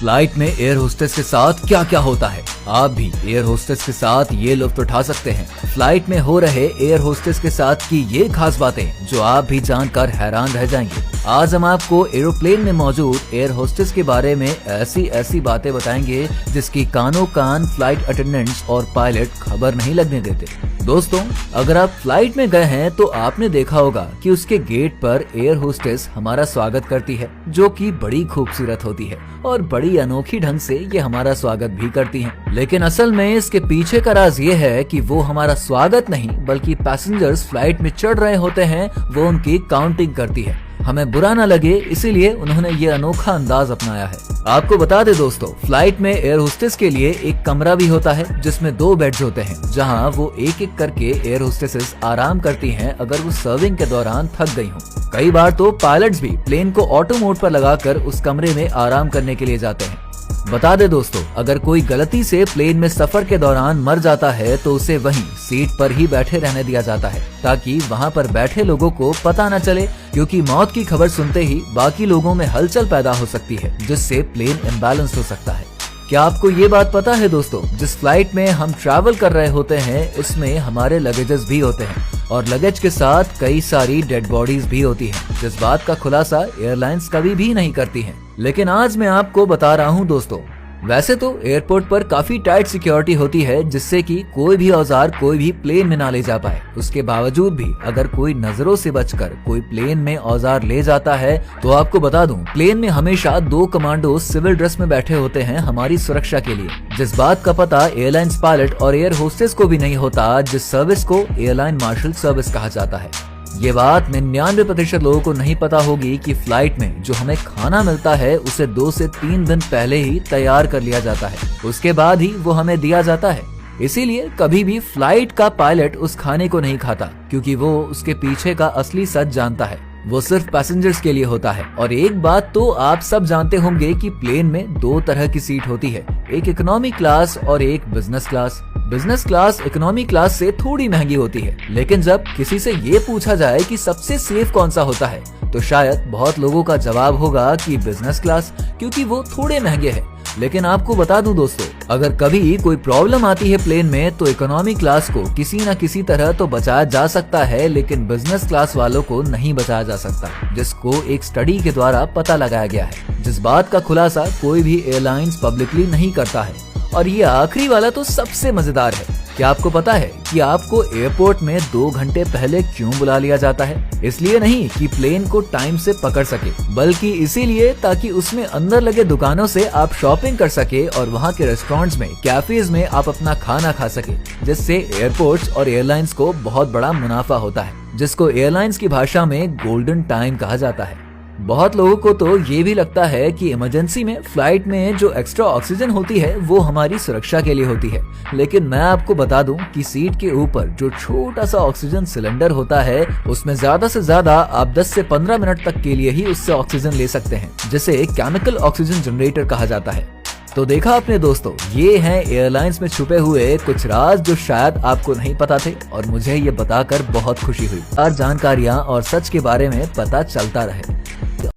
Flight में air hostess के साथ क्या क्या होता है, आप भी एयर होस्टेस के साथ ये लुत्फ उठा सकते हैं। फ्लाइट में हो रहे एयर होस्टेस के साथ की ये खास बातें जो आप भी जानकर हैरान रह जाएंगे। आज हम आपको एरोप्लेन में मौजूद एयर होस्टेस के बारे में ऐसी बातें बताएंगे जिसकी कानों कान फ्लाइट अटेंडेंट्स और पायलट खबर नहीं लगने देते। दोस्तों, अगर आप फ्लाइट में गए हैं तो आपने देखा होगा कि उसके गेट पर एयर होस्टेस हमारा स्वागत करती है, जो कि बड़ी खूबसूरत होती है और बड़ी अनोखी ढंग से ये हमारा स्वागत भी करती हैं। लेकिन असल में इसके पीछे का राज ये है कि वो हमारा स्वागत नहीं बल्कि पैसेंजर्स फ्लाइट में चढ़ रहे होते हैं वो उनकी काउंटिंग करती है। हमें बुरा न लगे इसीलिए उन्होंने ये अनोखा अंदाज अपनाया है। आपको बता दे दोस्तों, फ्लाइट में एयर होस्टेस के लिए एक कमरा भी होता है जिसमें 2 बेड्स होते हैं, जहां वो एक एक करके एयर होस्टेसेस आराम करती हैं अगर वो सर्विंग के दौरान थक गई हों। कई बार तो पायलट्स भी प्लेन को ऑटो मोड पर लगाकर उस कमरे में आराम करने के लिए जाते हैं। बता दे दोस्तों, अगर कोई गलती से प्लेन में सफर के दौरान मर जाता है तो उसे वहीं सीट पर ही बैठे रहने दिया जाता है ताकि वहां पर बैठे लोगों को पता न चले, क्योंकि मौत की खबर सुनते ही बाकी लोगों में हलचल पैदा हो सकती है जिससे प्लेन इम्बैलेंस हो सकता है। क्या आपको ये बात पता है दोस्तों, जिस फ्लाइट में हम ट्रैवल कर रहे होते हैं इसमें हमारे लगेजेस भी होते हैं और लगेज के साथ कई सारी डेड बॉडीज भी होती हैं, जिस बात का खुलासा एयरलाइंस कभी भी नहीं करती हैं। लेकिन आज मैं आपको बता रहा हूँ दोस्तों। वैसे तो एयरपोर्ट पर काफी टाइट सिक्योरिटी होती है जिससे कि कोई भी औजार कोई भी प्लेन में ना ले जा पाए। उसके बावजूद भी अगर कोई नजरों से बचकर कोई प्लेन में औजार ले जाता है तो आपको बता दूं, प्लेन में हमेशा 2 कमांडो सिविल ड्रेस में बैठे होते हैं हमारी सुरक्षा के लिए, जिस बात का पता एयरलाइंस पायलट और एयर होस्टेस को भी नहीं होता, जिस सर्विस को एयरलाइन मार्शल सर्विस कहा जाता है। ये बात 99% लोगों को नहीं पता होगी कि फ्लाइट में जो हमें खाना मिलता है उसे 2 से 3 दिन पहले ही तैयार कर लिया जाता है, उसके बाद ही वो हमें दिया जाता है। इसीलिए कभी भी फ्लाइट का पायलट उस खाने को नहीं खाता, क्योंकि वो उसके पीछे का असली सच जानता है। वो सिर्फ पैसेंजर्स के लिए होता है। और एक बात तो आप सब जानते होंगे कि प्लेन में 2 तरह की सीट होती है, एक इकोनॉमी क्लास और एक business class. Business class economy class से थोड़ी महंगी होती है, लेकिन जब किसी से ये पूछा जाए कि सबसे सेफ कौन सा होता है तो शायद बहुत लोगों का जवाब होगा कि बिजनेस क्लास, क्योंकि वो थोड़े महंगे हैं। लेकिन आपको बता दूं दोस्तों, अगर कभी कोई प्रॉब्लम आती है प्लेन में तो इकोनॉमी क्लास को किसी न किसी तरह तो बचाया जा सकता है, लेकिन बिजनेस क्लास वालों को नहीं बचाया जा सकता, जिसको एक स्टडी के द्वारा पता लगाया गया है, जिस बात का खुलासा कोई भी एयरलाइंस पब्लिकली नहीं करता है। और ये आखिरी वाला तो सबसे मजेदार है। क्या आपको पता है कि आपको एयरपोर्ट में 2 घंटे पहले क्यों बुला लिया जाता है? इसलिए नहीं कि प्लेन को टाइम से पकड़ सके, बल्कि इसीलिए ताकि उसमें अंदर लगे दुकानों से आप शॉपिंग कर सके और वहाँ के रेस्टोरेंट्स में, कैफेज में आप अपना खाना खा सके, जिससे एयरपोर्ट्स और एयरलाइंस को बहुत बड़ा मुनाफा होता है, जिसको एयरलाइंस की भाषा में गोल्डन टाइम कहा जाता है। बहुत लोगों को तो ये भी लगता है कि इमरजेंसी में फ्लाइट में जो एक्स्ट्रा ऑक्सीजन होती है वो हमारी सुरक्षा के लिए होती है, लेकिन मैं आपको बता दूं कि सीट के ऊपर जो छोटा सा ऑक्सीजन सिलेंडर होता है उसमें ज्यादा से ज्यादा आप 10 से 15 मिनट तक के लिए ही उससे ऑक्सीजन ले सकते हैं, जिसे केमिकल ऑक्सीजन जनरेटर कहा जाता है। तो देखा आपने दोस्तों, ये हैं एयरलाइंस में छुपे हुए कुछ राज जो शायद आपको नहीं पता थे, और मुझे ये बताकर बहुत खुशी हुई। और जानकारियाँ और सच के बारे में पता चलता रहे।